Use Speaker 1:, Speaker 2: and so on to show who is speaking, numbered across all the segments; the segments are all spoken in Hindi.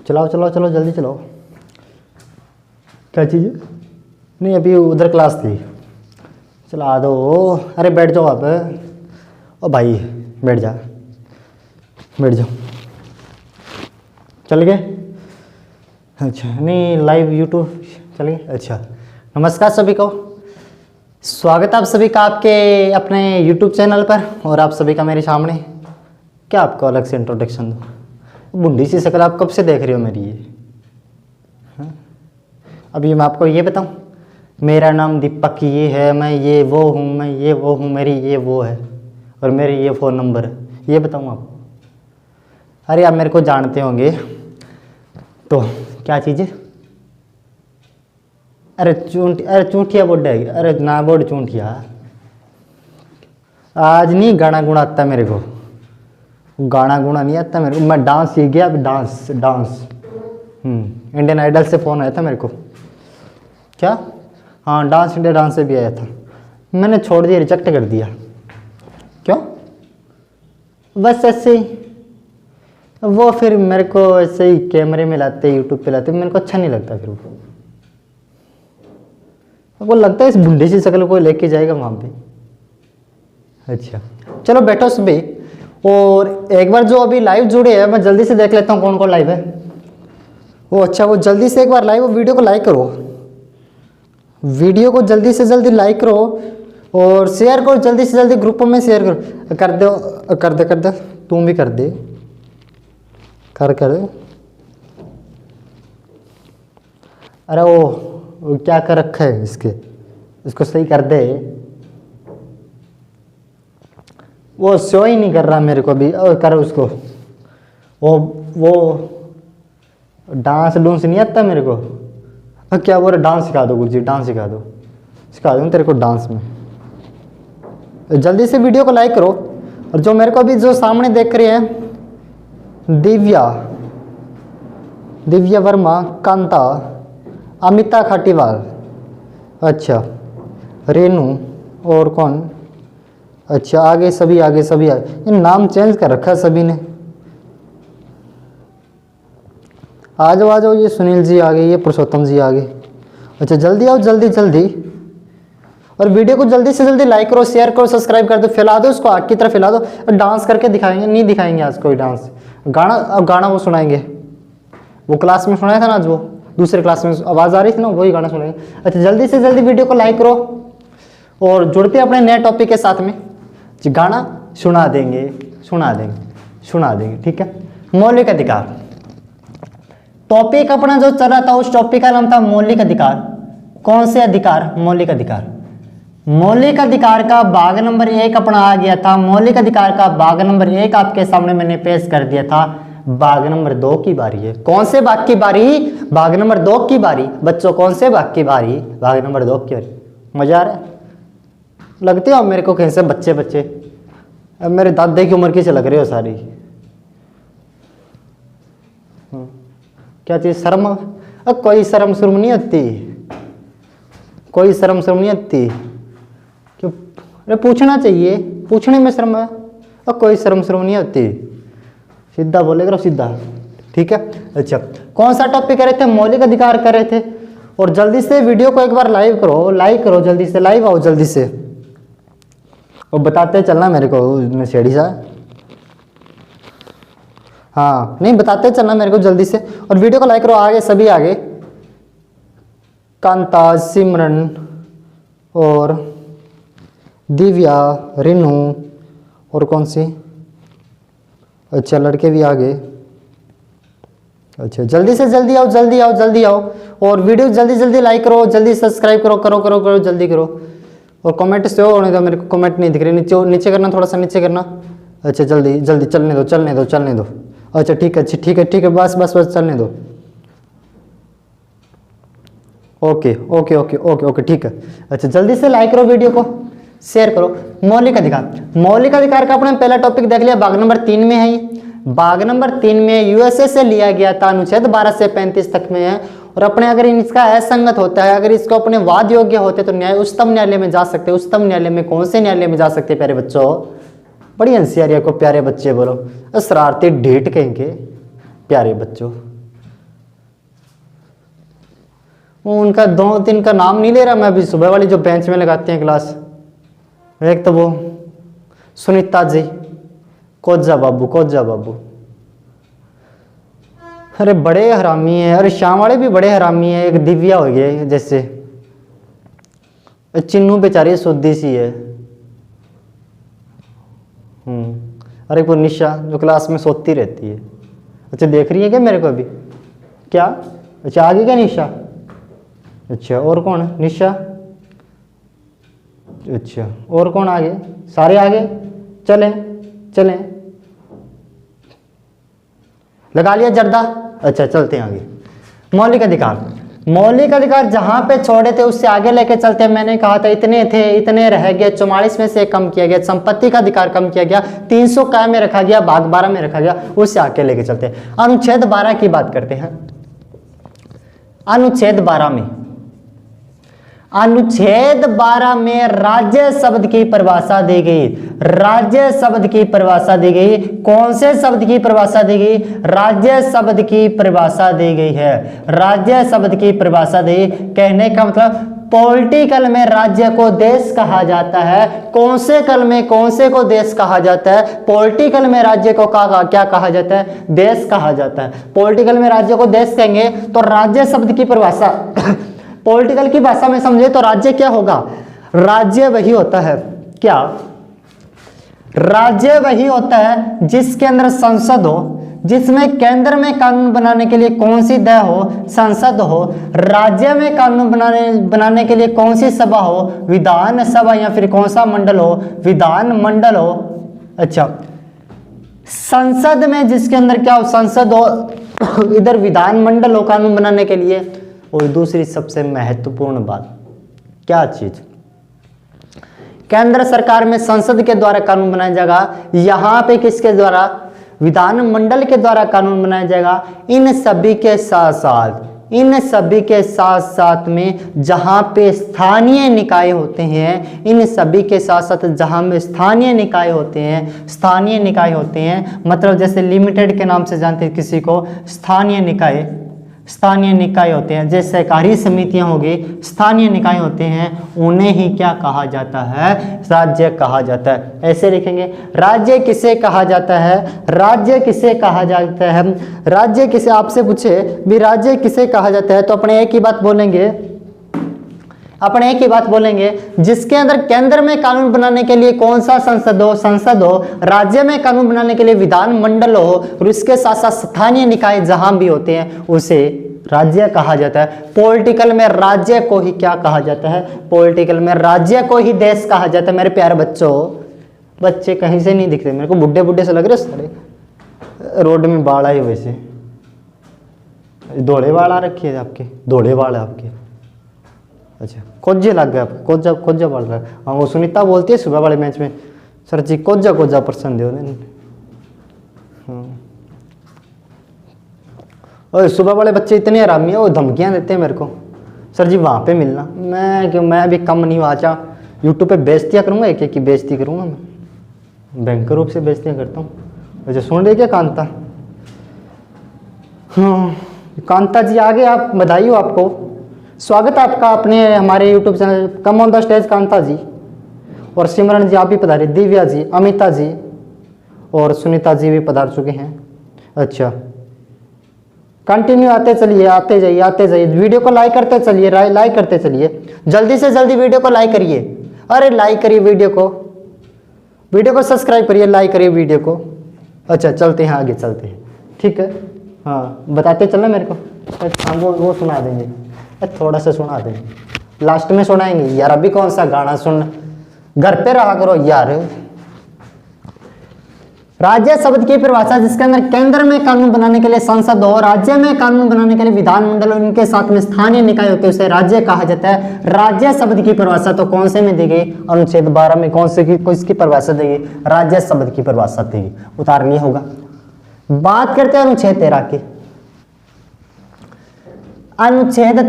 Speaker 1: चलाओ चलाओ चलो जल्दी चलाओ। क्या चीज़? नहीं अभी उधर क्लास थी, चला दो। अरे बैठ जाओ आप। ओ भाई बैठ जा, बैठ जाओ। चल गए? अच्छा नहीं लाइव यूट्यूब चलिए। अच्छा नमस्कार सभी को, स्वागत है आप सभी का आपके अपने यूट्यूब चैनल पर। और आप सभी का मेरे सामने क्या आपको अलग से इंट्रोडक्शन दो? बुढ़ी सी शक्ल आप कब से देख रहे हो मेरी ये? हाँ? अभी मैं आपको ये बताऊं, मेरा नाम दीपक ये है, मैं ये वो हूँ, मैं ये वो हूँ, मेरी ये वो है और मेरे ये फ़ोन नंबर है, ये बताऊँ आपको? अरे आप मेरे को जानते होंगे तो क्या चीज़ है? अरे चूंठिया बोड है, अरे ना बोड चूंठिया। आज नहीं गाना गुणा आता मेरे को, गाना गुणा नहीं आता मेरे को। मैं डांस सीख गया अभी, डांस डांस। इंडियन आइडल से फ़ोन आया था मेरे को। क्या? हाँ डांस इंडिया डांस से भी आया था, मैंने छोड़ दिया, रिजेक्ट कर दिया। क्यों? बस ऐसे ही, वो फिर मेरे को ऐसे ही कैमरे में लाते, यूट्यूब पे लाते, मेरे को अच्छा नहीं लगता। फिर वो लगता है इस बुढ़ी सी शक्ल को लेके जाएगा वहाँ पे। अच्छा चलो बैठो सभी, और एक बार जो अभी लाइव जुड़े हैं मैं जल्दी से देख लेता हूँ कौन कौन लाइव है वो। अच्छा वो जल्दी से एक बार लाइव वीडियो को लाइक करो, वीडियो को जल्दी से जल्दी लाइक करो और शेयर करो, जल्दी से जल्दी ग्रुपों में शेयर करो। कर दो कर दे कर दे, तुम भी कर दे, कर कर। अरे वो क्या कर रखा है इसके, इसको सही कर दे। वो शो ही नहीं कर रहा मेरे को भी, कर उसको। वो डांस डूंस नहीं आता मेरे को। क्या बोल रहे? डांस सिखा दो गुरुजी, डांस सिखा दो, सिखा दूँ तेरे को डांस में। जल्दी से वीडियो को लाइक करो। और जो मेरे को अभी जो सामने देख रहे हैं, दिव्या वर्मा, कांता, अमिता खाटीवाल, अच्छा रेनू, और कौन? अच्छा आगे सभी, आगे सभी आगे। ये नाम चेंज कर रखा है सभी ने। आ जाओ, ये सुनील जी आ गए, ये पुरुषोत्तम जी आ गए। अच्छा जल्दी आओ, जल्दी जल्दी। और वीडियो को जल्दी से जल्दी लाइक करो, शेयर करो, सब्सक्राइब कर दो, फैला दो उसको, आग की तरफ फैला दो। डांस करके दिखाएंगे, नहीं दिखाएंगे आज कोई डांस, गाना वो सुनाएंगे। वो क्लास में सुनाया था ना, जो दूसरे क्लास में आवाज़ आ रही थी ना, वही गाना सुनाएंगे। अच्छा जल्दी से जल्दी वीडियो को लाइक करो और जुड़ते अपने नए टॉपिक के साथ में। गाना सुना देंगे, सुना देंगे, सुना देंगे, ठीक है। मौलिक अधिकार टॉपिक अपना जो चल रहा था, उस टॉपिक का नाम था मौलिक अधिकार। कौन से अधिकार? मौलिक अधिकार। मौलिक अधिकार का भाग नंबर 1 अपना आ गया था। मौलिक अधिकार का भाग नंबर 1 आपके सामने मैंने पेश कर दिया था। भाग नंबर 2 की बारी है। कौन से भाग की बारी? भाग नंबर 2 की बारी। बच्चों कौन से भाग की बारी? भाग नंबर 2 की बारी। मजा आ रहा है? लगते हो मेरे को कैसे बच्चे बच्चे, अब मेरे दादे की उम्र की से लग रहे हो सारी। क्या चीज़? शर्म? अब कोई शर्म शुर्म नहीं होती, कोई शर्म शुर्म नहीं होती। क्यों? अरे पूछना चाहिए, पूछने में शर्म है। अब कोई शर्म शुर्म नहीं होती, सीधा बोले करो, सीधा, ठीक है। अच्छा कौन सा टॉपिक कर रहे थे? मौलिक अधिकार कर रहे थे। और जल्दी से वीडियो को एक बार लाइव करो, लाइक करो, जल्दी से लाइव आओ जल्दी से, और बताते चलना मेरे को नशेड़ी सा। हाँ नहीं बताते चलना मेरे को जल्दी से, और वीडियो को लाइक करो। आगे सभी आगे, कांता, सिमरन और दिव्या, रेनू, और कौन सी? अच्छा लड़के भी आगे। अच्छा जल्दी से जल्दी आओ, जल्दी आओ, जल्दी आओ, और वीडियो जल्दी जल्दी लाइक करो, जल्दी सब्सक्राइब करो, करो करो करो, जल्दी करो। और कमेंट से होने दो, मेरे को कमेंट नहीं दिख रहे, नीचे नीचे करना, थोड़ा सा नीचे करना। अच्छा जल्दी जल्दी, चलने दो चलने दो चलने दो। अच्छा ठीक है, अच्छा ठीक है ठीक है, बस बस बस चलने दो। Okay okay okay okay okay ठीक है। अच्छा जल्दी से लाइक करो, वीडियो को शेयर करो। मौलिक अधिकार, मौलिक अधिकार का अपने पहला टॉपिक देख लिया, भाग नंबर 3 में है ये। भाग नंबर 3 में यूएसए से लिया गया था, अनुच्छेद 12 से 35 तक में है। और अपने अगर इसका असंगत होता है, अगर इसको अपने वाद योग्य होते तो न्याय उच्चतम न्यायालय में जा सकते। उच्चतम न्यायालय में कौन से न्यायालय में जा सकते प्यारे बच्चों? बड़ी होशियारी को प्यारे बच्चे बोलो, शरारती ढीठ कहेंगे प्यारे बच्चों। वो उनका 2-3 का नाम नहीं ले रहा मैं, अभी सुबह वाली जो बेंच में लगाते हैं क्लास, एक तो वो सुनीता जी, कोजा बाबू, अरे बड़े हरामी हैं। अरे शाम वाले भी बड़े हरामी हैं। एक दिव्या हो गई जैसे, चिन्नू बेचारी सोदी सी है। अरे वो निशा जो क्लास में सोती रहती है। अच्छा देख रही है क्या मेरे को अभी? क्या? अच्छा आगे क्या निशा? अच्छा और कौन है? निशा। अच्छा और कौन आगे? सारे आगे? चलें चलें, लगा लिया जर्दा। अच्छा चलते हैं आगे। मौलिक अधिकार जहां पे छोड़े थे उससे आगे लेके चलते हैं। मैंने कहा था इतने थे, इतने रह गए, 44 में से कम किया गया, संपत्ति का अधिकार कम किया गया, 300 काय में रखा गया, भाग 12 में रखा गया, उससे आगे लेके चलते हैं। अनुच्छेद 12 की बात करते हैं। अनुच्छेद 12 में राज्य शब्द की परिभाषा दी गई। राज्य शब्द की परिभाषा दी गई। कौन से शब्द की परिभाषा दी गई? राज्य शब्द की परिभाषा दी गई है। राज्य शब्द की परिभाषा दी, कहने का मतलब पॉलिटिकल में राज्य को देश कहा जाता है। कौन से कल में कौन से को देश कहा जाता है? पॉलिटिकल में राज्य को क्या कहा जाता है? देश कहा जाता है। पॉलिटिकल में राज्य को देश कहेंगे तो राज्य शब्द की परिभाषा पॉलिटिकल की भाषा में समझे तो राज्य क्या होगा? राज्य वही होता है, क्या? राज्य वही होता है जिसके अंदर संसद हो, जिसमें केंद्र में कानून बनाने के लिए कौन सी दय हो? संसद हो। राज्य में कानून बनाने के लिए कौन सी सभा हो? विधान सभा। या फिर कौन सा मंडल हो? विधान मंडल हो। अच्छा संसद में जिसके अंदर क्या हो? संसद हो, इधर विधान मंडल हो कानून बनाने के लिए। और दूसरी सबसे महत्वपूर्ण बात क्या चीज? केंद्र सरकार में संसद के द्वारा कानून बनाया जाएगा। यहां पे किसके द्वारा? विधान मंडल के द्वारा कानून बनाया जाएगा। इन सभी के साथ साथ में जहां पे स्थानीय निकाय होते हैं, इन सभी के साथ साथ जहां में स्थानीय निकाय होते हैं, मतलब जैसे लिमिटेड के नाम से जानते हैं किसी को, स्थानीय निकाय होते हैं। जैसे सहकारी समितियां होगी, स्थानीय निकाय होते हैं, उन्हें ही क्या कहा जाता है? राज्य कहा जाता है। ऐसे लिखेंगे, राज्य किसे कहा जाता है? राज्य किसे कहा जाता है? राज्य किसे, आपसे पूछे भी राज्य किसे कहा जाता है, तो अपने एक ही बात बोलेंगे, जिसके अंदर केंद्र में कानून बनाने के लिए कौन सा संसद हो, राज्य में कानून बनाने के लिए विधान मंडल हो, और इसके साथ साथ स्थानीय निकाय जहां भी होते हैं उसे राज्य कहा जाता है। पॉलिटिकल में राज्य को ही क्या कहा जाता है? पॉलिटिकल में राज्य को ही देश कहा जाता है। मेरे प्यारे बच्चों, बच्चे कहीं से नहीं दिखते मेरे को, बुड्ढे से लग रहे सारे। रोड में बाढ़ आई, वैसे धोले बाढ़ आ रखी है आपके, धोले बाढ़ है आपके। अच्छा कोज्जे लग गए आपको, कोज्जा बढ़ रहा है। हाँ वो सुनीता बोलती है सुबह वाले मैच में, सर जी कोज्जा पसंद है। और सुबह वाले बच्चे इतने हरामी है, वो धमकियां देते हैं मेरे को, सर जी वहाँ पे मिलना। मैं अभी कम नहीं वाचा, यूट्यूब पे बेइज्जतियाँ करूँगा, एक की बेइज्जती करूँगा मैं, भयंकर रूप से बेइज्जतियाँ करता हूँ। अच्छा सुन रहे क्या कांता? हाँ कांता जी आगे, आप बधाई हो, आपको स्वागत है आपका अपने हमारे YouTube channel come on the stage Kanta ji. और सिमरन जी आप भी पधारे, दिव्या जी, अमिता जी और सुनीता जी भी पधार चुके हैं। अच्छा कंटिन्यू आते जाइए, वीडियो को लाइक करते चलिए, लाइक करते चलिए, जल्दी से जल्दी वीडियो को लाइक करिए। अरे लाइक करिए वीडियो को सब्सक्राइब करिए, लाइक करिए वीडियो को। अच्छा चलते हैं आगे, चलते हैं, ठीक है। हाँ बताते चलना मेरे को। अच्छा वो सुना देंगे, थोड़ा सा सुना देंगे, लास्ट में सुनाएंगे यार। अभी कौन सा गाना सुन, घर पे रहा करो यार। राज्य शब्द की परिभाषा, जिसके अंदर केंद्र में कानून बनाने के लिए संसद हो, राज्य में कानून बनाने के लिए विधानमंडल और इनके साथ में स्थानीय निकाय होते हैं, उसे राज्य कहा जाता है। राज्य शब्द की परिभाषा तो कौन से में दी गई? अनुच्छेद 12 में कौन से की इसकी परिभाषा दी गई? राज्य शब्द की परिभाषा दी गई, उतारनी होगा। बात करते हैं अनुच्छेद 13 की। अनुच्छेद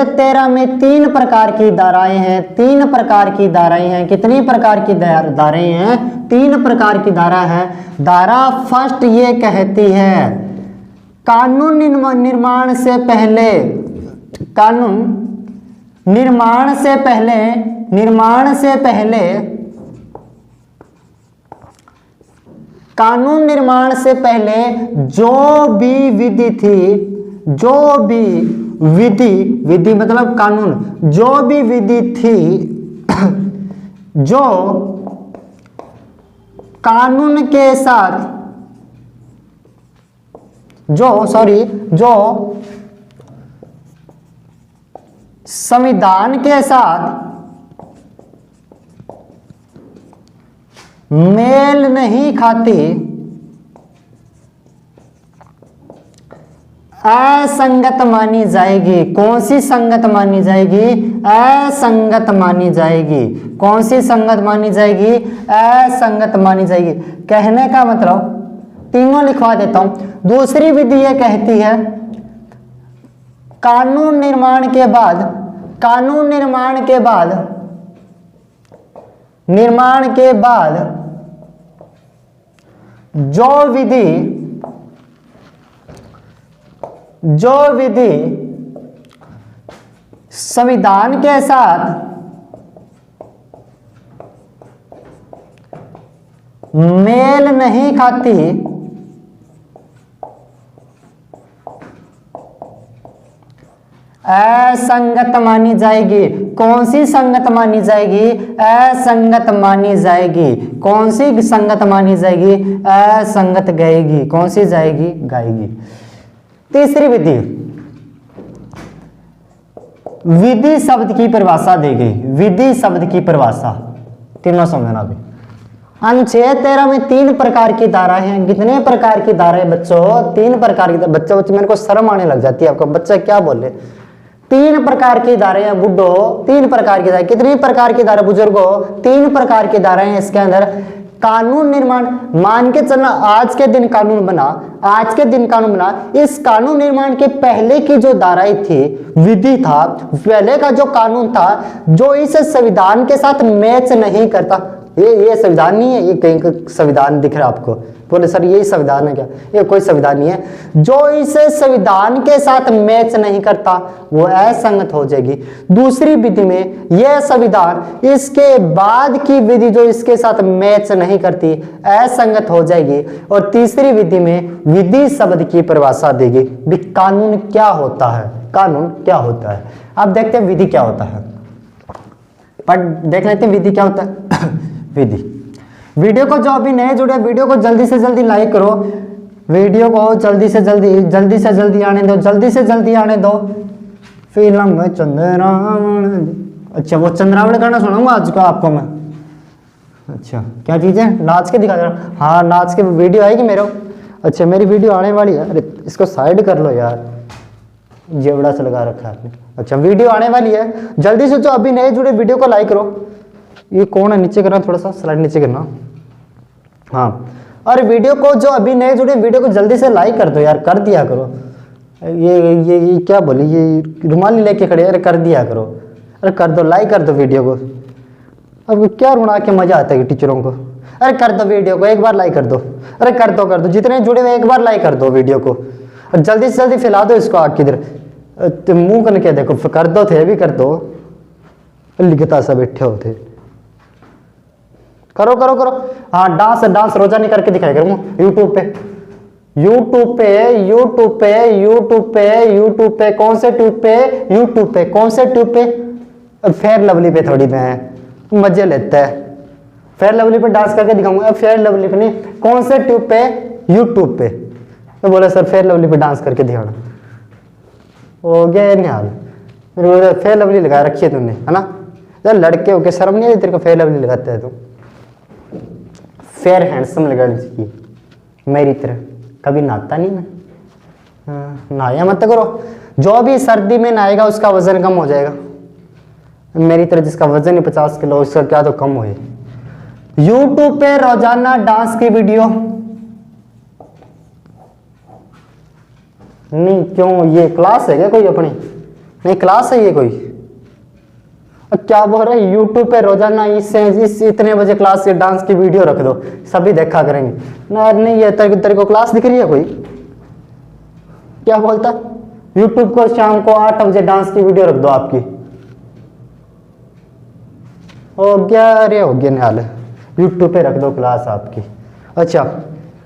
Speaker 1: 13 में 3 प्रकार की धाराएं हैं। कितनी प्रकार की धाराएं हैं? 3 प्रकार की धारा है। धारा फर्स्ट ये कहती है कानून निर्माण से पहले, कानून निर्माण से पहले, निर्माण से पहले, कानून निर्माण से पहले जो भी विधि थी, जो भी विधि, विधि मतलब कानून, जो भी विधि थी जो कानून के साथ, जो संविधान के साथ मेल नहीं खाती, असंगत मानी जाएगी। कौन सी संगत मानी जाएगी? असंगत मानी जाएगी। कौन सी संगत मानी जाएगी? असंगत मानी जाएगी। कहने का मतलब तीनों लिखवा देता हूं। दूसरी विधि यह कहती है कानून निर्माण के बाद, कानून निर्माण के बाद, निर्माण के बाद जो विधि, जो विधि संविधान के साथ मेल नहीं खाती, असंगत मानी जाएगी। कौन सी संगत मानी जाएगी? असंगत मानी जाएगी। कौन सी संगत मानी जाएगी? असंगत गाएगी। कौन सी जाएगी? गाएगी। तीसरी विधि, विधि शब्द की परिभाषा दी गई। विधि शब्द की परिभाषा तीनों समझना भी। अनुच्छेद 13 में 3 प्रकार की धाराएं हैं। कितने प्रकार की धाराएं बच्चों? 3 प्रकार की। बच्चों मेरे को शर्म आने लग जाती है आपको, बच्चा क्या बोले? 3 प्रकार की धाराएं हैं बुड्ढो, 3 प्रकार की धाराएं। कितनी प्रकार की धाराएं बुजुर्गो? 3 प्रकार की धाराएं हैं इसके अंदर। कानून निर्माण, मान के चलना आज के दिन कानून बना, आज के दिन कानून बना। इस कानून निर्माण के पहले की जो धाराएं थी, विधि था, पहले का जो कानून था, जो इस संविधान के साथ मैच नहीं करता। ये संविधान नहीं है, ये कहीं का संविधान दिख रहा है आपको? बोले सर यही संविधान है क्या? ये कोई संविधान नहीं है। जो इस संविधान के साथ मैच नहीं करता वो असंगत हो जाएगी। दूसरी विधि में यह संविधान, इसके बाद की विधि जो इसके साथ मैच नहीं करती, असंगत हो जाएगी। और तीसरी विधि में विधि शब्द की परिभाषा देगी भी कानून क्या होता है, कानून क्या होता है। अब देखते हैं विधि क्या होता है, पर देख लेते हैं विधि क्या होता है। विधि, वीडियो को जो अभी नए जुड़े वीडियो को जल्दी से जल्दी लाइक करो, वीडियो को जल्दी से जल्दी आने दो, जल्दी से जल्दी आने दो। फिल्म चंद्रावण, अच्छा वो चंद्रावण गाना सुनाऊंगा आज का आपको मैं। अच्छा क्या चीज़ है? नाच के दिखा दे रहा। हाँ नाच के वीडियो आएगी मेरे। अच्छा मेरी वीडियो आने वाली है। अरे इसको साइड कर लो यार, जेवड़ा से लगा रखा है आपने। अच्छा वीडियो आने वाली है, जल्दी से जो अभी नए जुड़े वीडियो को लाइक करो। ये कौन है? नीचे करना, थोड़ा सा स्लाइड नीचे करना। हाँ, और वीडियो को जो अभी नए जुड़े वीडियो को जल्दी से लाइक कर दो यार, कर दिया करो। ये क्या बोली, ये रुमाली लेके खड़े, अरे कर दिया करो, अरे कर दो, लाइक कर दो वीडियो को। अब क्या रुना के मजा आता है टीचरों को? अरे कर दो वीडियो को, एक बार लाइक कर दो, अरे कर दो, जितने जुड़े हुए एक बार लाइक कर दो वीडियो को, और जल्दी से जल्दी फैला दो इसको आग किधर। मुंह करने क्या देखो, कर दो थे भी कर दो, लिखता सा बैठे होते। करो करो करो। हाँ डांस रोजाना करके दिखाया करूंगा यूट्यूब पे, यूट्यूब पे, कौन से ट्यूब पे? यूट्यूब पे। कौन से ट्यूब पे? फेयर लवली पे थोड़ी मैं मजे लेता है। फेयर लवली पे डांस करके दिखाऊंगा। फेयर लवली पे नहीं, कौन से ट्यूब पे? यूट्यूब पे। तो बोले सर फेयर लवली पे डांस करके दिखाना। हो गया नहीं हाल, फेयर लवली लगा रखी है तुमने, है ना? यार लड़के होके शर्म नहीं आई तेरे को? फेयर लवली लगाता है तू? फेयर हैंडसम लगानी चाहिए मेरी तरह। कभी नहाता नहीं मैं, नहाया मत करो। जो भी सर्दी में नहाएगा उसका वजन कम हो जाएगा। मेरी तरह जिसका वजन ही 50 किलो, उसका क्या तो कम होए। यूट्यूब पे रोजाना डांस की वीडियो नहीं, क्यों ये क्लास है क्या कोई अपनी? नहीं क्लास है ये कोई? क्या बोल रहे हैं? यूट्यूब पे रोजाना इस इतने बजे क्लास के डांस की वीडियो रख दो, सभी देखा करेंगे ना। नहीं ये तेरे को क्लास दिख रही है कोई? क्या बोलता, यूट्यूब को शाम को 8 बजे डांस की वीडियो रख दो आपकी। हो गया, अरे हो गया निहाल, यूट्यूब पे रख दो क्लास आपकी। अच्छा,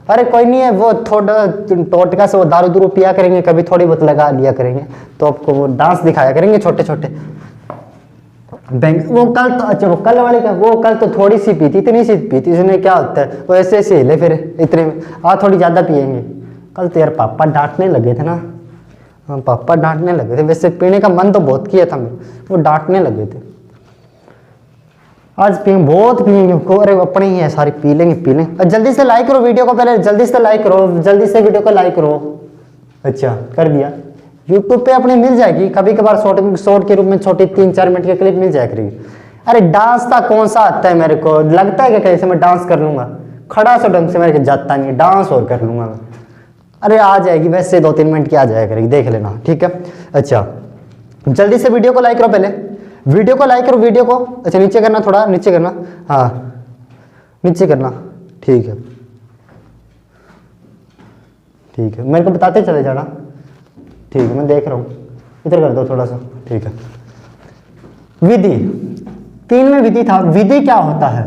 Speaker 1: अरे कोई नहीं है, वो थोड़ा टोटका से वो दारू दूरू पिया करेंगे, कभी थोड़ी बहुत लगा लिया करेंगे, तो आपको वो डांस दिखाया करेंगे छोटे छोटे। वो कल तो, अच्छा वो कल वाले का, वो कल तो थोड़ी सी पी थी, इतनी सी पी थी, इसने क्या होता है, वो ऐसे ऐसे हिले फिर इतने में, थोड़ी ज़्यादा पियेंगे। कल तो यार पापा डांटने लगे थे ना, हाँ पापा डांटने लगे थे, वैसे पीने का मन तो बहुत किया था मैं, वो डांटने लगे थे। आज पियेंगे, बहुत पियेंगे, अरे अपने ही है सारी, पी लेंगे पी लेंगे। जल्दी से लाइक करो वीडियो को, पहले जल्दी से लाइक करो, जल्दी से वीडियो को लाइक करो। अच्छा कर दिया। यूट्यूब पे अपने मिल जाएगी कभी कभार शॉर्ट के रूप में, छोटी 3-4 मिनट की क्लिप मिल जाया करेगी। अरे डांस का कौन सा आता है मेरे को, लगता है कि कैसे मैं डांस कर लूंगा, खड़ा सा ढंग से मेरे को जाता नहीं, डांस और कर लूंगा मैं। अरे आ जाएगी वैसे 2-3 मिनट की आ जाया करेगी, देख लेना, ठीक है। अच्छा जल्दी से वीडियो को लाइक करो, पहले वीडियो को लाइक करो, वीडियो को। अच्छा नीचे करना, थोड़ा नीचे करना, हाँ नीचे करना, ठीक है ठीक है, मेरे को बताते चले जाना, ठीक है मैं देख रहा हूँ, इधर कर दो थोड़ा सा, ठीक है। विधि 3 में विधि था। विधि क्या होता है,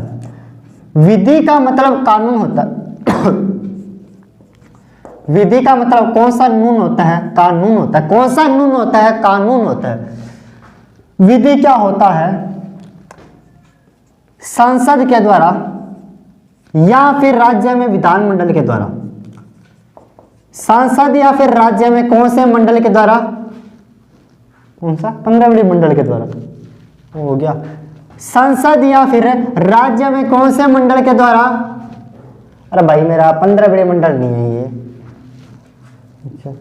Speaker 1: विधि का मतलब कानून होता है। विधि का मतलब कौन सा नून होता है, कानून होता है। कौन सा नून होता है, कानून होता है। विधि क्या होता है, संसद के द्वारा या फिर राज्य में विधानमंडल के द्वारा, संसद या फिर राज्य में कौन से मंडल के द्वारा, कौन सा 15वें मंडल के द्वारा, हो गया। संसद या फिर राज्य में कौन से मंडल के द्वारा, अरे भाई मेरा 15वें मंडल नहीं है ये, अच्छा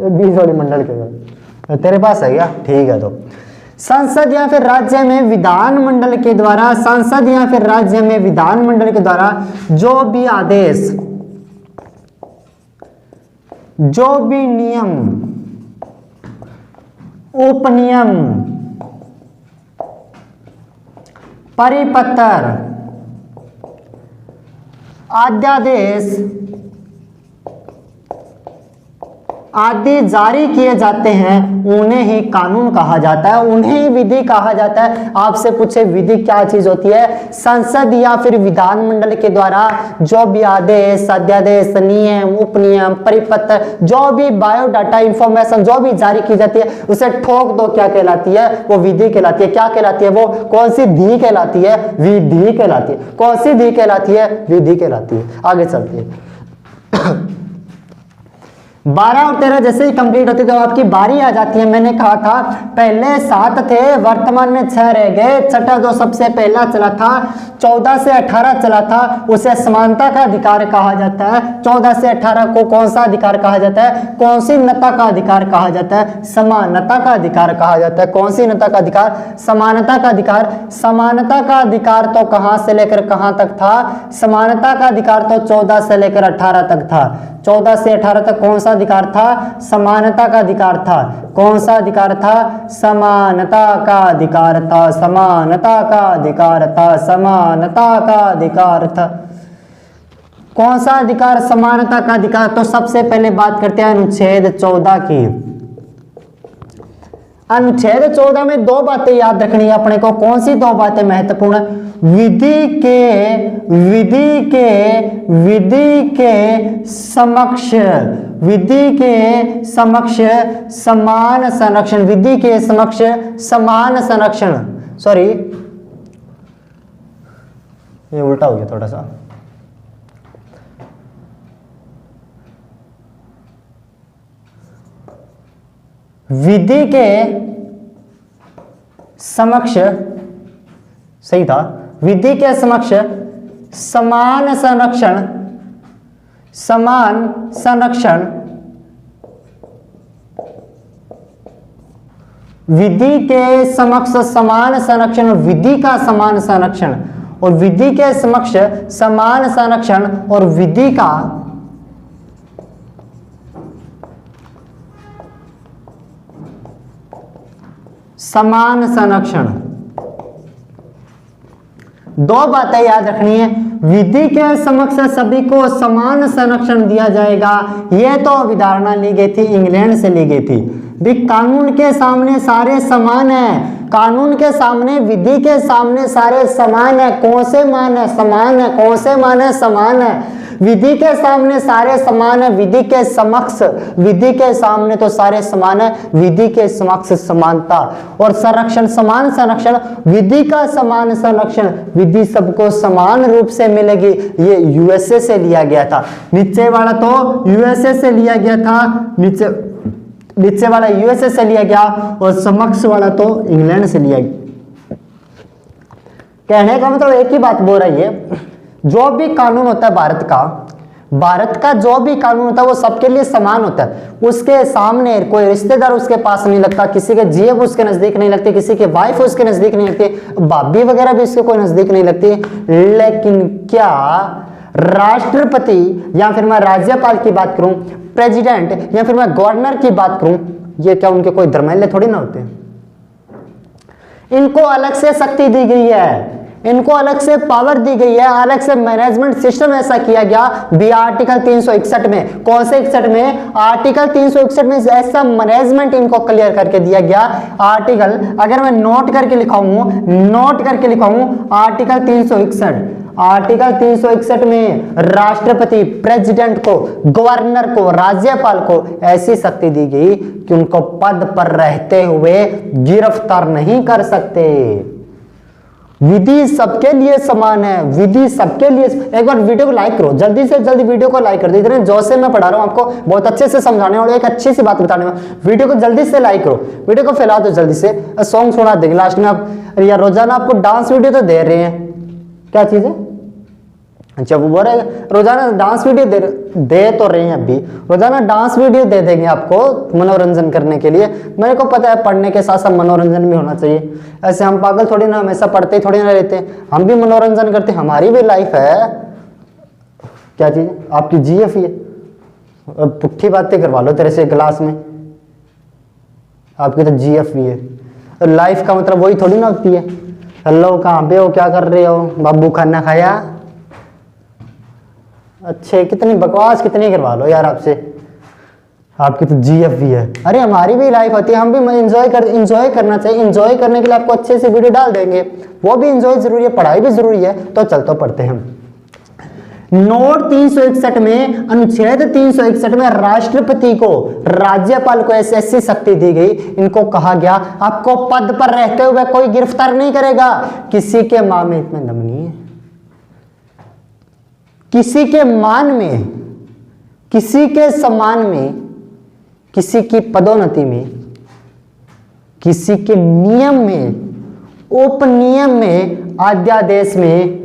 Speaker 1: 20वें मंडल के द्वारा, तेरे पास है क्या, ठीक है। तो संसद या फिर राज्य में विधानमंडल के द्वारा, संसद या फिर राज्य में विधानमंडल के द्वारा जो भी आदेश, जो भी नियम, उपनियम, परिपत्र, अध्यादेश आदि जारी किए जाते हैं, उन्हें ही कानून कहा जाता है, उन्हें ही विधि कहा जाता है। आपसे पूछे विधि क्या चीज होती है, संसद या फिर विधानमंडल के द्वारा जो भी आदेश, अध्यादेश, नियम, उपनियम, परिपत्र, जो भी बायोडाटा इंफॉर्मेशन जो भी जारी की जाती है, उसे ठोक दो क्या कहलाती है, वो विधि कहलाती है। क्या कहलाती है, वो कौन सी धी कहलाती है, विधि कहलाती है। कौन सी धी कहलाती है, विधि कहलाती है। आगे चलते हैं। 12 और 13 जैसे ही कंप्लीट होती है तो आपकी बारी आ जाती है। मैंने कहा था पहले 7 थे, वर्तमान में 6 रह गए। छठा जो सबसे पहला चला था 14 से 18 चला था, उसे समानता का अधिकार कहा जाता है। 14 से 18 को कौन सा अधिकार कहा जाता है, कौन सी नता का अधिकार कहा जाता है, समानता का अधिकार कहा जाता है। कौन सी नता का अधिकार, समानता का अधिकार। समानता का अधिकार तो कहां से लेकर कहां तक था, समानता का अधिकार तो 14 से लेकर 18 तक था। 14 से 18 तक कौन सा अधिकार था, समानता का अधिकार था। कौन सा अधिकार था, समानता का अधिकार था, समानता का अधिकार था, समानता का अधिकार था। कौन सा अधिकार, समानता का अधिकार। तो सबसे पहले बात करते हैं अनुच्छेद 14 की। अनुच्छेद 14 में 2 बातें याद रखनी है अपने को। कौन सी 2 बातें महत्वपूर्ण, विधि के समक्ष, विधि के समक्ष समान संरक्षण, विधि के समक्ष समान संरक्षण, सॉरी ये उल्टा हो गया थोड़ा सा, विधि के समक्ष, सही था, विधि के समक्ष समान संरक्षण, समान संरक्षण, विधि के समक्ष समान संरक्षण, विधि का समान संरक्षण, और विधि के समक्ष समान संरक्षण और विधि का समान संरक्षण। 2 बातें याद रखनी है। विधि के समक्ष सभी को समान संरक्षण दिया जाएगा। यह तो अवधारणा ली गई थी, इंग्लैंड से ली गई थी। भी कानून के सामने सारे समान है, कानून के सामने, विधि के सामने सारे समान है। कौन से मान है? समान है। कौन से मान है? समान है। विधि के सामने सारे समान है, विधि के समक्ष, विधि के सामने तो सारे समान है, विधि के समक्ष समानता। और संरक्षण, समान संरक्षण, विधि का समान संरक्षण, विधि सबको समान रूप से मिलेगी। ये यूएसए से लिया गया था। नीचे वाला तो यूएसए से लिया गया था, नीचे वाला यूएसए से लिया गया और समक्ष वाला तो इंग्लैंड से लिया गया। कहने का मतलब एक ही बात बोल रही है, जो भी कानून होता है भारत का जो भी कानून होता है वो सबके लिए समान होता है। उसके सामने कोई रिश्तेदार उसके पास नहीं लगता, किसी के जीएफ उसके नजदीक नहीं लगती, किसी के वाइफ उसके नजदीक नहीं लगती, भाभी वगैरह भी उसके कोई नजदीक नहीं लगती। लेकिन क्या राष्ट्रपति या फिर मैं राज्यपाल की बात करूं, प्रेसिडेंट या फिर मैं गवर्नर की बात करूं, ये क्या उनके कोई धर्माल्य थोड़ी ना होते? इनको अलग से शक्ति दी गई है, इनको अलग से पावर दी गई है, अलग से मैनेजमेंट सिस्टम ऐसा किया गया भी आर्टिकल 361 में। कौन से 61 में? आर्टिकल 361 में ऐसा मैनेजमेंट इनको क्लियर करके दिया गया। आर्टिकल, अगर मैं नोट करके लिखाऊं आर्टिकल 361, आर्टिकल 361 में राष्ट्रपति, प्रेसिडेंट को, गवर्नर को, राज्यपाल को ऐसी शक्ति दी गई कि उनको पद पर रहते हुए गिरफ्तार नहीं कर सकते। विधि सबके लिए समान है, विधि सबके लिए। एक बार वीडियो को लाइक करो, जल्दी से जल्दी वीडियो को लाइक कर दो। इतने जोर से मैं पढ़ा रहा हूं आपको, बहुत अच्छे से समझाने और एक अच्छी सी बात बताने में। वीडियो को जल्दी से लाइक करो, वीडियो को फैला दो जल्दी से। सॉन्ग सुना देंगे लास्ट में आप, या रोजाना आपको डांस वीडियो तो दे रहे हैं, क्या चीज है? अच्छा, वो बोल रहे रोजाना डांस वीडियो दे तो रहे हैं, अभी रोजाना डांस वीडियो दे देंगे आपको मनोरंजन करने के लिए। मेरे को पता है पढ़ने के साथ साथ मनोरंजन भी होना चाहिए। ऐसे हम पागल थोड़ी ना, हमेशा पढ़ते ही थोड़ी ना रहते, हम भी मनोरंजन करते, हमारी भी लाइफ है। क्या चीज? आपकी जीएफ है, पुट्ठी बातें करवा लो तेरे से क्लास में, आपकी तो जीएफ भी है। लाइफ का मतलब वही थोड़ी ना होती है, हेलो कहाँ पे हो, क्या कर रहे हो, बाबू खाना खाया? अच्छे, कितनी बकवास कितनी करवा लो यार आपसे, आपकी तो जीएफ भी है। अरे हमारी भी लाइफ होती है, हम भी इंजॉय करना चाहिए। इंजॉय करने के लिए आपको अच्छे से वीडियो डाल देंगे, वो भी इंजॉय जरूरी है, पढ़ाई भी जरूरी है। तो चलते पढ़ते हैं। नोट 361 में, अनुच्छेद 361 में राष्ट्रपति को, राज्यपाल को ऐसी शक्ति दी गई, इनको कहा गया आपको पद पर रहते हुए कोई गिरफ्तार नहीं करेगा। किसी के मां में इतना दम नहीं है, किसी के मान में, किसी के सम्मान में, किसी की पदोन्नति में, किसी के नियम में, उपनियम में, अध्यादेश में,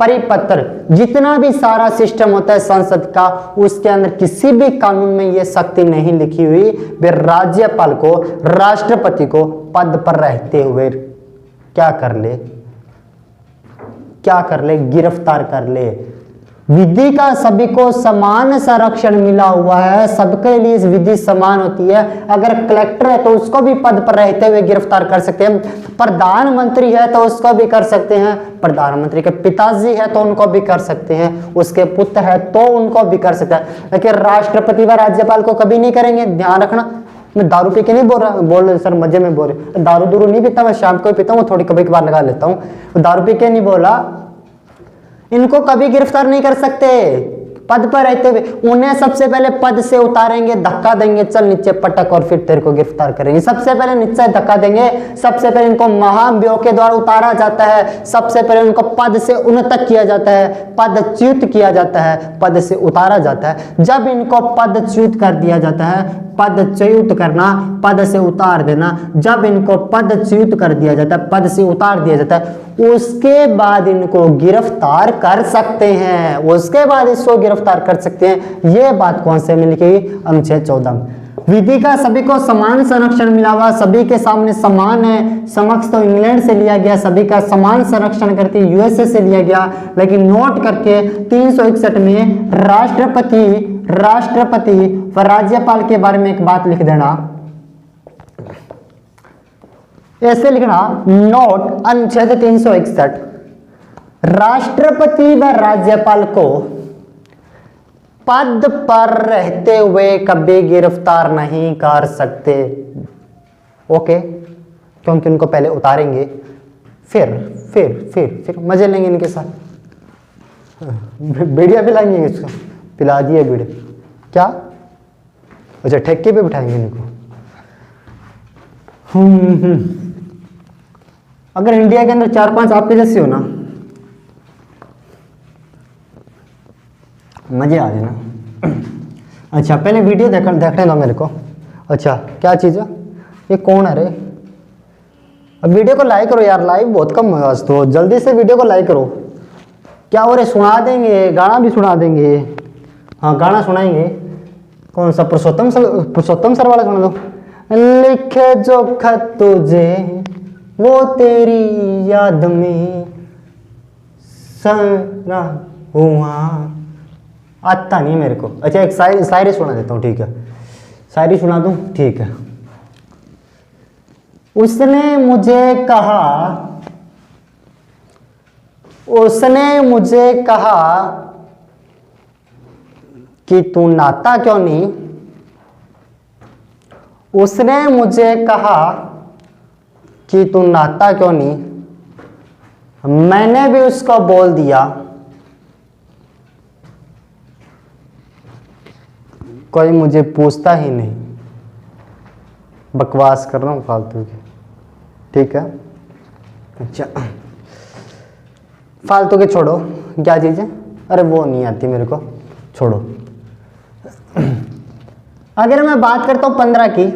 Speaker 1: परिपत्र, जितना भी सारा सिस्टम होता है संसद का, उसके अंदर किसी भी कानून में यह शक्ति नहीं लिखी हुई वे राज्यपाल को, राष्ट्रपति को पद पर रहते हुए क्या कर ले, क्या कर ले? गिरफ्तार कर ले। विधि का सभी को समान संरक्षण मिला हुआ है, सबके लिए विधि समान होती है। अगर कलेक्टर है तो उसको भी पद पर रहते हुए गिरफ्तार कर सकते हैं, प्रधानमंत्री है तो उसको भी कर सकते हैं, प्रधानमंत्री के पिताजी है तो उनको भी कर सकते हैं, उसके पुत्र है तो उनको भी कर सकते हैं। लेकिन राष्ट्रपति व राज्यपाल को कभी नहीं करेंगे। ध्यान रखना, मैं दारू पी के नहीं बोल रहा सर, मजे में बोल रहे। दारू दूरू नहीं पीता, मैं शाम को पीता हूँ, थोड़ी कभी कभार लगा लेता हूँ। दारू पी के नहीं बोला, इनको कभी गिरफ्तार नहीं कर सकते पद पर रहते हुए। उन्हें सबसे पहले पद से उतारेंगे, धक्का देंगे, चल नीचे पटक, और फिर तेरे को गिरफ्तार करेंगे। सबसे पहले नीचे धक्का देंगे, सबसे पहले इनको महाभियोग के द्वारा उतारा जाता है, सबसे पहले उनको पद से उन्नत किया जाता है, पदच्युत किया जाता है, पद से उतारा जाता है। जब इनको पदच्युत कर दिया जाता है, पदच्युत करना, पद से उतार देना, जब इनको पदच्युत कर दिया जाता है, पद से उतार दिया जाता है, उसके बाद इनको गिरफ्तार कर सकते हैं, उसके बाद इसको गिरफ्तार कर सकते हैं। यह बात कौन से में लिखी? अनुच्छेद 14। विधि का सभी को समान संरक्षण मिला हुआ, सभी के सामने समान है। समक्ष तो इंग्लैंड से लिया गया, सभी का समान संरक्षण करती यूएसए से लिया गया। लेकिन नोट करके 361 में राष्ट्रपति व राज्यपाल के बारे में एक बात लिख देना, ऐसे लिखना, नोट अनुच्छेद 361 राष्ट्रपति व राज्यपाल को पद पर रहते हुए कभी गिरफ्तार नहीं कर सकते। ओके, क्योंकि उनको पहले उतारेंगे, फिर मजे लेंगे इनके साथ। बीड़िया पिलाएंगे इसको, पिला दिए बीड़े क्या? अच्छा, ठेके पे बिठाएंगे इनको। अगर इंडिया के अंदर 4-5 आपके जैसे हो ना, मजे आ जाना। अच्छा, पहले वीडियो देखने दो मेरे को। अच्छा, क्या चीज़ है ये? कौन है रे? अब वीडियो को लाइक करो यार, लाइक बहुत कम है आज तो, जल्दी से वीडियो को लाइक करो। क्या हो रहे, सुना देंगे, गाना भी सुना देंगे। हाँ, गाना सुनाएंगे। कौन सा? पुरुषोत्तम सर वाला सुना दो। लिखे जो खत तुझे वो तेरी याद में सरा हुआ। आता नहीं मेरे को। अच्छा, एक शायरी सुना देता हूँ, ठीक है? शायरी सुना दूँ, ठीक है? उसने मुझे कहा कि तू नाता क्यों नहीं। उसने मुझे कहा कि तू नाता क्यों नहीं। मैंने भी उसको बोल दिया कोई मुझे पूछता ही नहीं। बकवास कर रहा हूँ फालतू की, ठीक है? अच्छा, फालतू के छोड़ो। क्या चीज़ है? अरे वो नहीं आती मेरे को, छोड़ो। अगर मैं बात करता हूँ 15 की,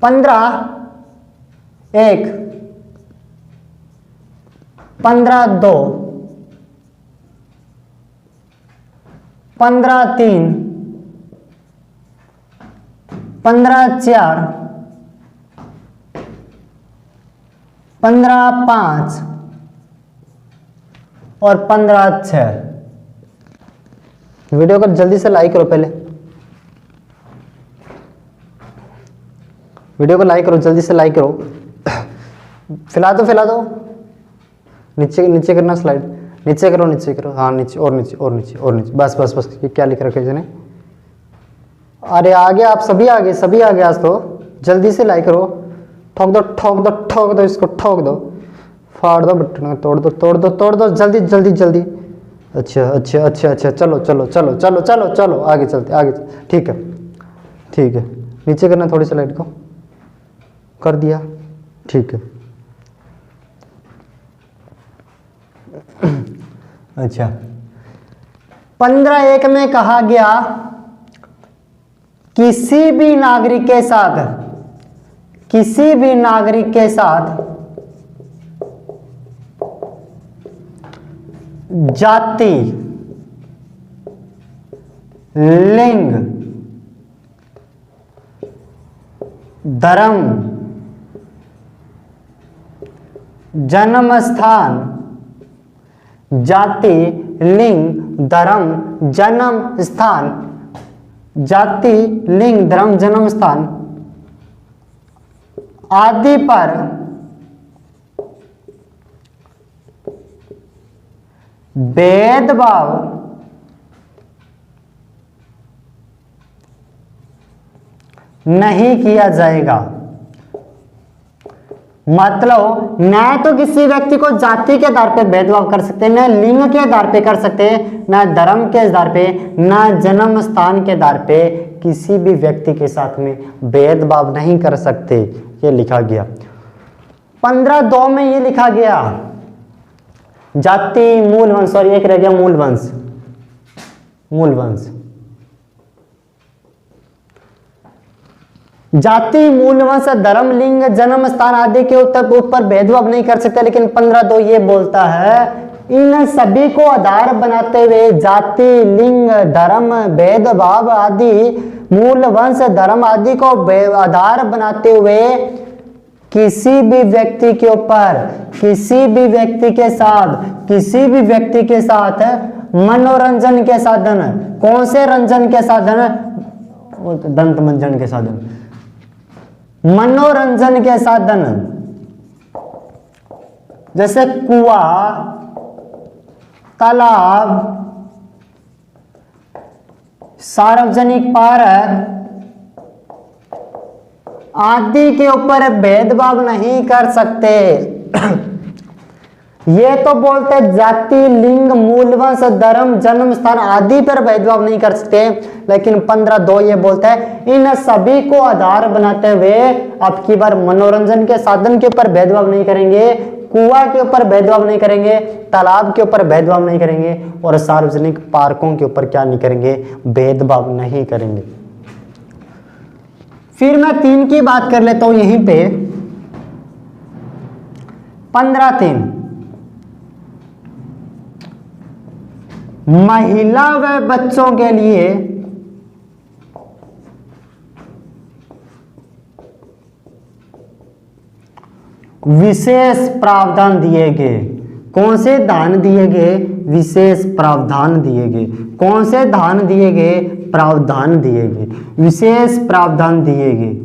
Speaker 1: 15-1, 15-2, 15-3, 15-4, 15-5 और 15-6। वीडियो को जल्दी से लाइक करो, पहले वीडियो को लाइक करो, जल्दी से लाइक करो। फैला दो। नीचे करना, स्लाइड नीचे करो। हाँ, नीचे और नीचे। बस। ये क्या लिख रखा है इसने? अरे आगे, आप सभी आगे आज तो जल्दी से लाइक करो। ठोक दो इसको, ठोक दो, फाड़ दो बटन, तोड़ दो जल्दी। अच्छा, चलो आगे चलते। ठीक है। नीचे करना, थोड़ी सी लाइट को कर दिया, ठीक है? अच्छा, 15-1 में कहा गया किसी भी नागरिक के साथ जाति, लिंग, धर्म, जन्म स्थान, जाति, लिंग, धर्म, जन्म स्थान, जाति, लिंग, धर्म, जन्म स्थान आदि पर भेदभाव नहीं किया जाएगा। मतलब न तो किसी व्यक्ति को जाति के आधार पर भेदभाव कर सकते, न लिंग के आधार पे कर सकते, न धर्म के आधार पे, न जन्म स्थान के आधार पे किसी भी व्यक्ति के साथ में भेदभाव नहीं कर सकते। ये लिखा गया 15-2 में। ये लिखा गया जाति, मूल वंश, सॉरी एक रह गया मूल वंश। जाति, मूल वंश, धर्म, लिंग, जन्म स्थान आदि के ऊपर भेदभाव नहीं कर सकते। लेकिन 15-2 ये बोलता है इन सभी को आधार बनाते हुए जाति, लिंग, धर्म, भेदभाव आदि, मूल वंश, धर्म आदि को आधार बनाते हुए किसी भी व्यक्ति के ऊपर, किसी भी व्यक्ति के साथ मनोरंजन के साधन, कौन से रंजन के साधन? दंत मंजन के साधन, मनोरंजन के साधन जैसे कुआं, तालाब, सार्वजनिक पार्क आदि के ऊपर भेदभाव नहीं कर सकते। ये तो बोलते जाति, लिंग, मूलवंश, धर्म, जन्म स्थान आदि पर भेदभाव नहीं कर सकते, लेकिन 15(2) ये बोलता है इन सभी को आधार बनाते हुए अब की बार मनोरंजन के साधन के ऊपर भेदभाव नहीं करेंगे, कुआं के ऊपर भेदभाव नहीं करेंगे, तालाब के ऊपर भेदभाव नहीं करेंगे और सार्वजनिक पार्कों के ऊपर क्या नहीं करेंगे, भेदभाव नहीं करेंगे। फिर मैं 3 की बात कर लेता हूं यहीं पे। 15(3) महिला व बच्चों के लिए विशेष प्रावधान दिए गए। कौन से दान दिए गए? विशेष प्रावधान दिए गए। कौन से दान दिए गए? प्रावधान दिए गए, विशेष प्रावधान दिए गए।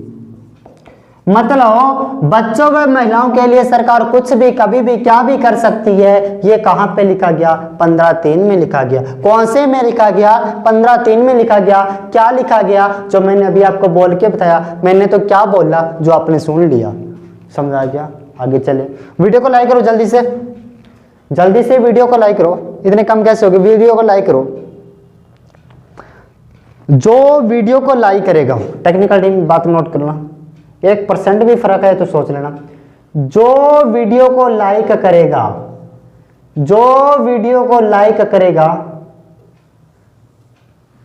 Speaker 1: मतलब बच्चों व महिलाओं के लिए सरकार कुछ भी कभी भी क्या भी कर सकती है। ये कहां पे लिखा गया? 15(3) में लिखा गया। कौन से में लिखा गया? 15(3) में लिखा गया। क्या लिखा गया? जो मैंने अभी आपको बोल के बताया। मैंने तो क्या बोला जो आपने सुन लिया, समझ आ गया? आगे चले, वीडियो को लाइक करो जल्दी से, जल्दी से वीडियो को लाइक करो। इतने कम कैसे होगी? वीडियो को लाइक करो। जो वीडियो को लाइक करेगा, टेक्निकल टीम बात नोट करना, 1% भी फर्क है तो सोच लेना। जो वीडियो को लाइक करेगा, जो वीडियो को लाइक करेगा,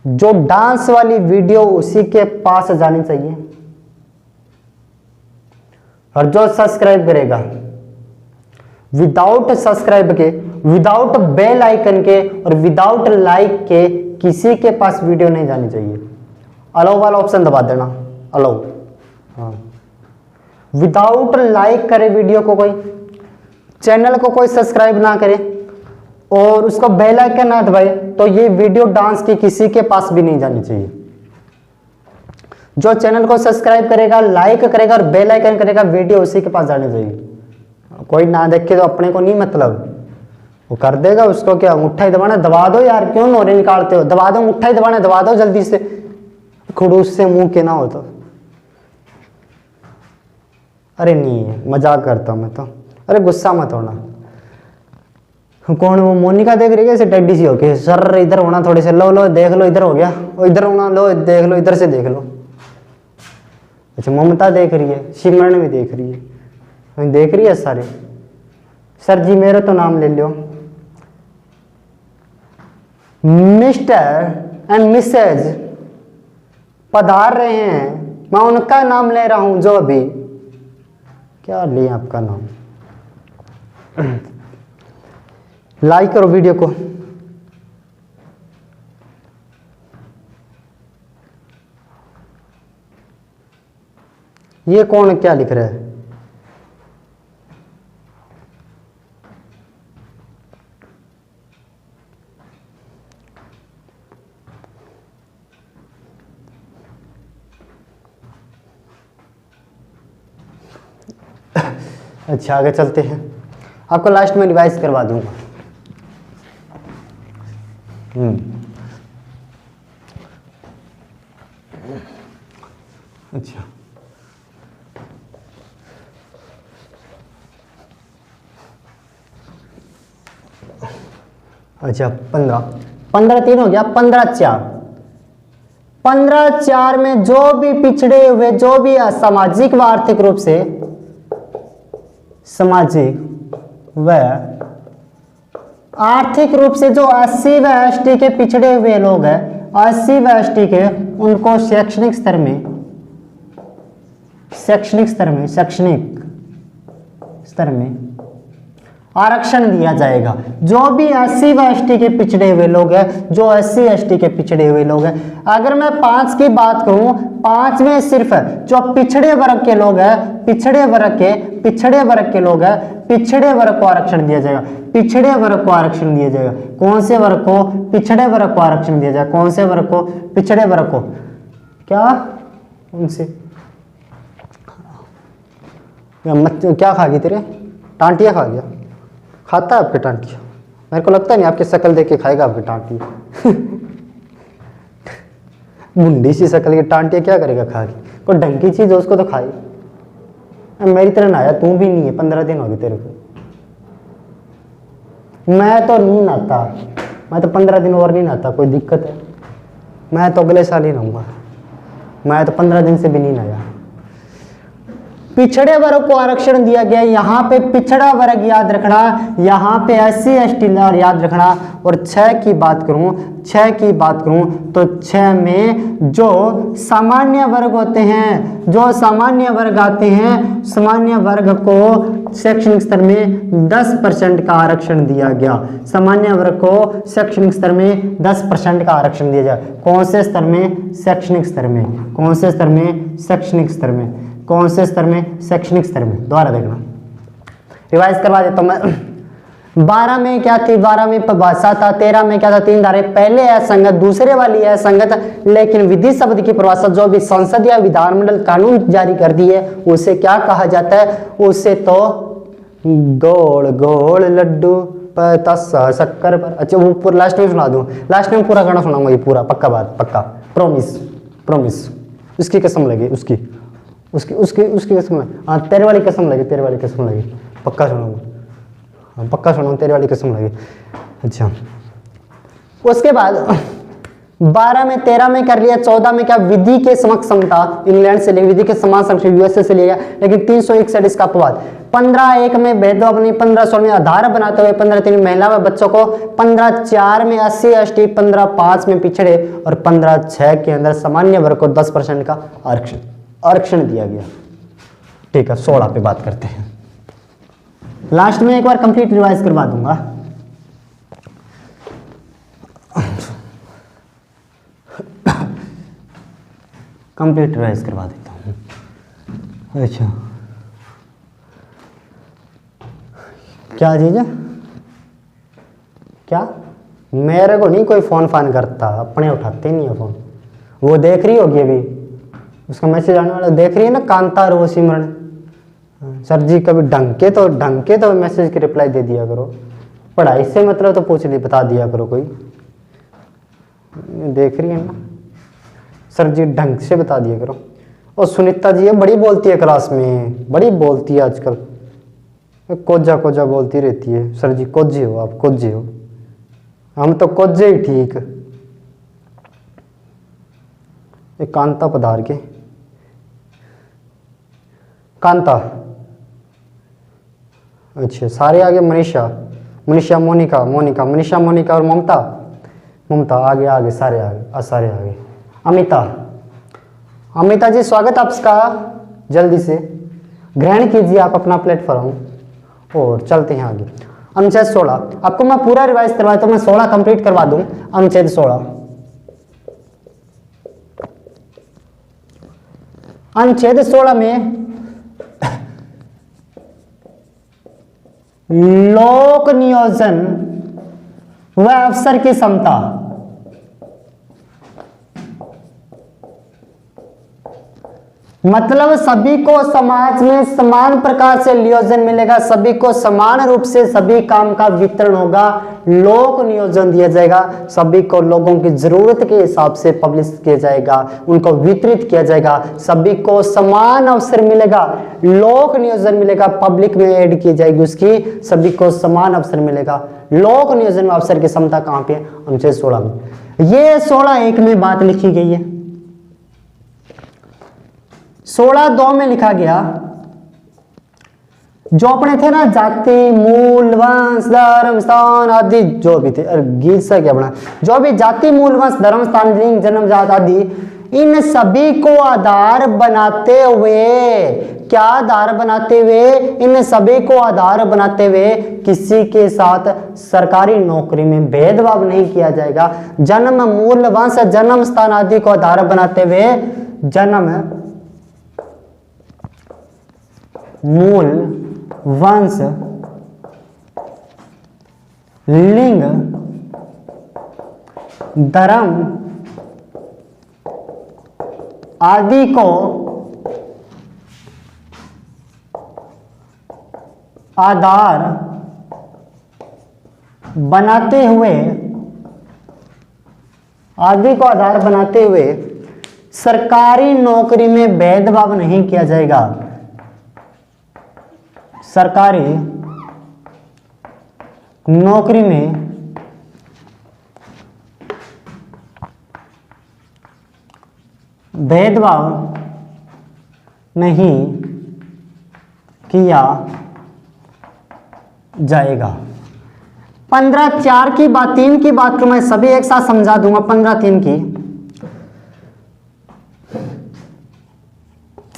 Speaker 1: जो डांस वाली वीडियो उसी के पास जानी चाहिए। और जो सब्सक्राइब करेगा, विदाउट सब्सक्राइब के, विदाउट बेल आइकन के और विदाउट लाइक के किसी के पास वीडियो नहीं जानी चाहिए। अलाउ वाला ऑप्शन दबा देना, अलाउ। हाँ, विदाउट लाइक करे वीडियो को कोई, चैनल को कोई सब्सक्राइब ना करे और उसको बेल आइकन ना दबाए तो ये वीडियो डांस की किसी के पास भी नहीं जानी चाहिए। जो चैनल को सब्सक्राइब करेगा, लाइक करेगा और बेल आइकन करेगा, वीडियो उसी के पास जानी चाहिए। कोई ना देखे तो अपने को नहीं मतलब, वो कर देगा। उसको क्या अंगूठा ही दबाना? दबा दो यार, क्यों नोरे निकालते हो? दबा दो, अंगूठा ही दबाना, दबा दो जल्दी से, खड़ूस से मुंह के ना हो तो। अरे नहीं है, मजाक करता हूं मैं तो। अरे गुस्सा मत होना। कौन वो मोनिका देख रही है ऐसे टेडी सी होके? सर इधर होना थोड़े से, लो लो देख लो, इधर हो गया, और इधर होना, लो देख लो, इधर से देख लो। अच्छा ममता देख रही है, सिमरन भी देख रही है, देख रही है सारे। सर जी मेरा तो नाम ले लो। मिस्टर एंड मिसेज पधार रहे हैं, मैं उनका नाम ले रहा हूं जो अभी, क्या ले आपका नाम। लाइक करो वीडियो को। ये कौन क्या लिख रहा है? अच्छा आगे चलते हैं, आपको लास्ट में रिवाइज करवा दूंगा। अच्छा अच्छा 15(3) हो गया। 15(4) 15(4) में जो भी पिछड़े हुए, जो भी सामाजिक व आर्थिक रूप से, सामाजिक व आर्थिक रूप से जो 80 व ST के पिछड़े हुए लोग हैं, 80 व ST के, उनको शैक्षणिक स्तर में, शैक्षणिक स्तर में आरक्षण दिया जाएगा। जो भी 80 व ST के पिछड़े हुए लोग हैं, जो 80 ST के पिछड़े हुए लोग हैं। अगर मैं 5 की बात करूं, 5 में सिर्फ जो पिछड़े वर्ग के लोग हैं, पिछड़े वर्ग के लोग हैं, पिछड़े वर्ग को आरक्षण दिया जाएगा। पिछड़े वर्ग को आरक्षण दिया जाएगा। कौन से वर्ग को? पिछड़े वर्ग को आरक्षण दिया जाएगा। कौन से वर्ग को? पिछड़े वर्ग को। क्या उनसे क्या खा गई तेरे? टांटिया खा गया। खाता है आपके टांटिया? मेरे को लगता नहीं आपकी शक्ल देख के खाएगा आपकी टांटिया। मुंडी सी शक्ल की टांटिया क्या करेगा खा के? कोई ढंग की चीज हो उसको तो खाए। मेरी तरह नहाया तू भी नहीं है, 15 दिन हो गए तेरे को। मैं तो नहीं नहाता, मैं तो 15 दिन और नहीं नहाता। कोई दिक्कत है? मैं तो अगले साल ही नहाऊंगा। मैं तो 15 दिन से भी नहीं नहाया। पिछड़े वर्ग को आरक्षण दिया गया, यहाँ पे पिछड़ा वर्ग याद रखना, यहाँ पे SC ST याद रखना। और 6 की बात करूं तो 6 में जो सामान्य वर्ग होते हैं, जो सामान्य वर्ग आते हैं, सामान्य वर्ग को शैक्षणिक स्तर में 10% का आरक्षण दिया गया। सामान्य वर्ग को शैक्षणिक स्तर में 10% का आरक्षण दिया जाए। कौन से स्तर में? शैक्षणिक स्तर में। कौन से स्तर में? शैक्षणिक स्तर में। कौन से स्तर में? शैक्षणिक स्तर में। दोबारा देखना, रिवाइज करवा देता हूं मैं। 12 में क्या थी? 12 में परिभाषा था। 13 में क्या था? 3 धारे। पहले असंगत, दूसरे वाली असंगत। लेकिन विधि शब्द की परिभाषा जो भी संसद या विधानमंडल कानून जारी कर दी है उसे क्या कहा जाता है? उसे तो गोल गोल लड्डू पतासा शक्कर पर। अच्छा वो पूरा लास्ट में सुना दूं, लास्ट में पूरा गाना सुनाऊंगा ये पूरा, पक्का बात, पक्का, प्रॉमिस, प्रॉमिस। उसकी कसम लगी, उसकी उसकी उसकी उसकी कसम लगी। हाँ तेरे वाली कसम लगी, तेरे वाली कसम लगी, पक्का सुनाऊंगा। हाँ पक्का सुनाऊंगा, तेरे वाली कसम लगी। अच्छा उसके बाद 12 में 13 में कर लिया। 14 में क्या? विधि के समक्ष समता, इंग्लैंड से लिया। विधि के समान संरक्षण USA से लिया, लेकिन 361 इसका अपवाद। 15(1) में भेदभाव नहीं। 15(16) में आधार बनाते हुए। 15(3) में महिला व बच्चों को। 15(4) में SC ST। 15(5) में पिछड़े। और 15(6) के अंदर सामान्य वर्ग को 10% का आरक्षण दिया गया। ठीक है, 16 पे बात करते हैं। लास्ट में एक बार कंप्लीट रिवाइज करवा दूंगा। कंप्लीट रिवाइज करवा देता हूँ। अच्छा क्या चीज है? क्या? मेरे को नहीं कोई फोन फान करता, अपने उठाते नहीं है फोन। वो देख रही होगी अभी, उसका मैसेज आने वाला, देख रही है ना, कांता रो सिमरन। सर जी कभी ढंग के तो मैसेज की रिप्लाई दे दिया करो। पढ़ाई से मतलब तो पूछ ली, बता दिया करो कोई। देख रही है ना सर जी, ढंग से बता दिया करो। और सुनीता जी है, बड़ी बोलती है क्लास में, बड़ी बोलती है आजकल, कोजा कोजा बोलती रहती है। सर जी कोजे हो आप, कोजे हो। हम तो कोजे ही ठीक। एक कांता पधार के, कांता। अच्छा सारे आगे। मनीषा, मनीषा, मोनिका, मोनिका, मनीषा, मोनिका और ममता, ममता आगे आगे, सारे आगे, सारे आगे। अमिता, अमिता जी स्वागत आपका, जल्दी से ग्रहण कीजिए आप अपना प्लेटफॉर्म और चलते हैं आगे। अनुच्छेद 16 आपको मैं पूरा रिवाइज करवाया तो मैं 16 कंप्लीट करवा दूं। अनुच्छेद 16, अनुच्छेद 16 में लोक नियोजन व अफसर की समता, मतलब सभी को समाज में समान प्रकार से नियोजन मिलेगा, सभी को समान रूप से सभी काम का वितरण होगा, लोक नियोजन दिया जाएगा, सभी को लोगों की जरूरत के हिसाब से पब्लिश किया जाएगा, उनको वितरित किया जाएगा, सभी को समान अवसर मिलेगा, लोक नियोजन मिलेगा, पब्लिक में ऐड की जाएगी उसकी, सभी को समान अवसर मिलेगा। लोक नियोजन में अवसर की समता कहां पे? अनुच्छेद 16 में। ये 16(1) में बात लिखी गई है। 16(2) में लिखा गया, जो अपने थे ना जाति, मूल, वंश, धर्म, स्थान आदि जो भी थे, गीत सा क्या बना, जो भी जाति, मूल, वंश, धर्म, स्थान, लिंग, जन्म, जात आदि, इन सभी को आधार बनाते हुए, क्या आधार बनाते हुए? इन सभी को आधार बनाते हुए किसी के साथ सरकारी नौकरी में भेदभाव नहीं किया जाएगा। जन्म, मूल, वंश, जन्म स्थान आदि को आधार बनाते हुए जन्म, मूल, वंश, लिंग, धर्म आदि को आधार बनाते हुए, आदि को आधार बनाते हुए सरकारी नौकरी में भेदभाव नहीं किया जाएगा। सरकारी नौकरी में भेदभाव नहीं किया जाएगा। 15/4 की बात, 3 की बात को मैं सभी एक साथ समझा दूंगा। 15/3 की,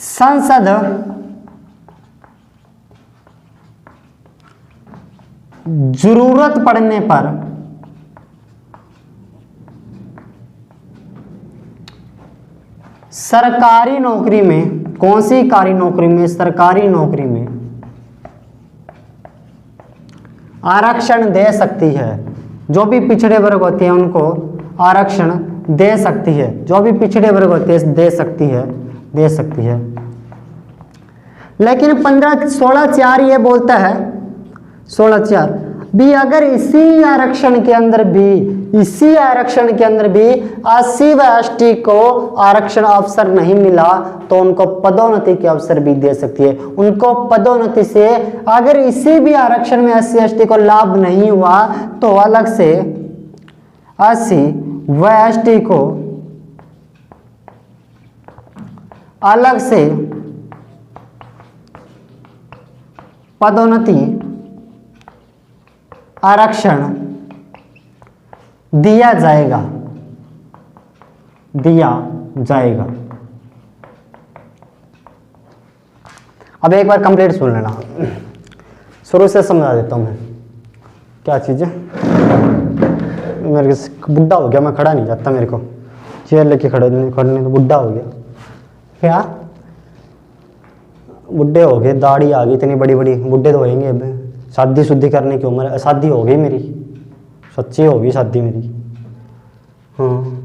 Speaker 1: संसद जरूरत पड़ने पर सरकारी नौकरी में, कौन सी कारी नौकरी में, सरकारी नौकरी में आरक्षण दे सकती है। जो भी पिछड़े वर्ग होते हैं उनको आरक्षण दे सकती है। जो भी पिछड़े वर्ग होते हैं दे सकती है। लेकिन 16/4 ये बोलता है, 16/4 भी, अगर इसी आरक्षण के अंदर भी 80 व ST को आरक्षण अवसर नहीं मिला तो उनको पदोन्नति के अवसर भी दे सकती है। उनको पदोन्नति से, अगर इसी भी आरक्षण में 80 ST को लाभ नहीं हुआ तो अलग से 80 व ST को अलग से पदोन्नति आरक्षण दिया जाएगा। अब एक बार कंप्लीट सुन लेना, शुरू से समझा देता हूं मैं क्या चीज है। मेरे को बुढ़ा हो गया, मैं खड़ा नहीं जाता, मेरे को चेयर लेके खड़ने तो बुढ़ा हो गया। क्या बुढ़े हो गए, दाढ़ी आ गई इतनी बड़ी बड़ी, बुढ़े तो होएंगे अब। शादी शुद्धि करने की उम्र, शादी हो गई मेरी, सच्ची हो गई शादी मेरी। हाँ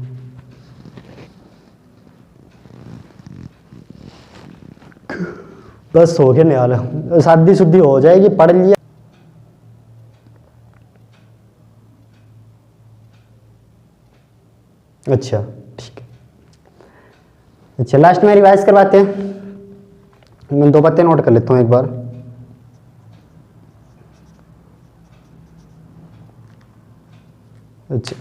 Speaker 1: बस हो गया नियाल, शादी शुद्धि हो जाएगी, पढ़ लिया। अच्छा ठीक है, अच्छा लास्ट में रिवाइज करवाते हैं। मैं 2 बातें नोट कर लेता हूँ एक बार। अच्छा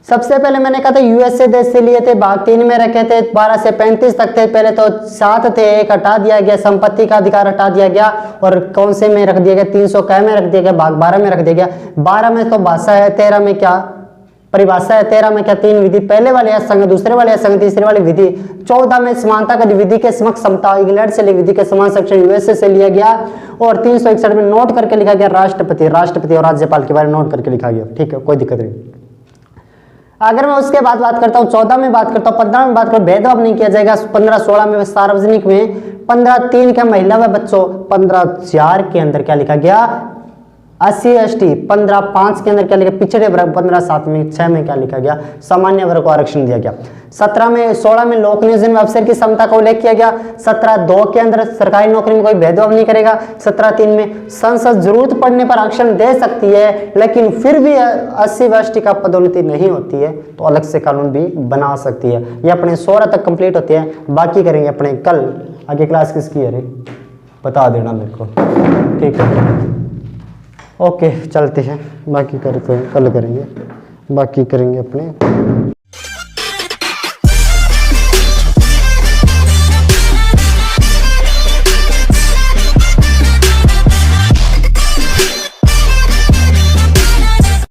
Speaker 1: सबसे पहले मैंने कहा था यूएसए देश से लिए थे, भाग 3 में रखे थे, 12 से 35 तक थे। पहले तो 7 थे, एक हटा दिया गया, संपत्ति का अधिकार हटा दिया गया, और कौन से में रख दिया गया, 300 क में रख दिया गया, भाग 12 में रख दिया गया। 12 में तो भाषा है, 13 में क्या परिभाषा है, 13 में क्या 3 विधि, पहले वाले असंग, दूसरे वाले असंग, तीसरे वाली विधि। 14 में समानता का विधि के समक्ष समता, इंग्लैंड से विधि के समान सेक्शन यूएसए से लिया गया। और 361 में नोट करके लिखा गया राष्ट्रपति और राज्यपाल के बारे में नोट करके लिखा गया। ठीक है, कोई दिक्कत नहीं। अगर मैं उसके बाद बात करता हूँ, 14 में बात करता हूँ, 15 में बात करूँ, भेदभाव नहीं किया जाएगा। 15-16 में सार्वजनिक में, 15-3 के महिला व बच्चों, 15-4 के अंदर क्या लिखा गया 80 ST, 15-5 के अंदर क्या लिखा पिछड़े वर्ग, 15-7 में 6 में क्या लिखा गया सामान्य वर्ग को आरक्षण दिया गया। 16 में लोक नियोजन में अवसर की समता का उल्लेख किया गया। 17(2) के अंदर सरकारी नौकरी में कोई भेदभाव नहीं करेगा। 17(3) में संसद जरूरत पड़ने पर आरक्षण दे सकती है, लेकिन फिर भी 80 ST का पदोन्नति नहीं होती है तो अलग से कानून भी बना सकती है। ये अपने 16 तक कंप्लीट होते हैं, बाकी करेंगे अपने कल। आगे क्लास किसकी है रे बता देना मेरे को, ठीक है। ओके चलते हैं, बाकी करते हैं, कल करेंगे, बाकी करेंगे अपने।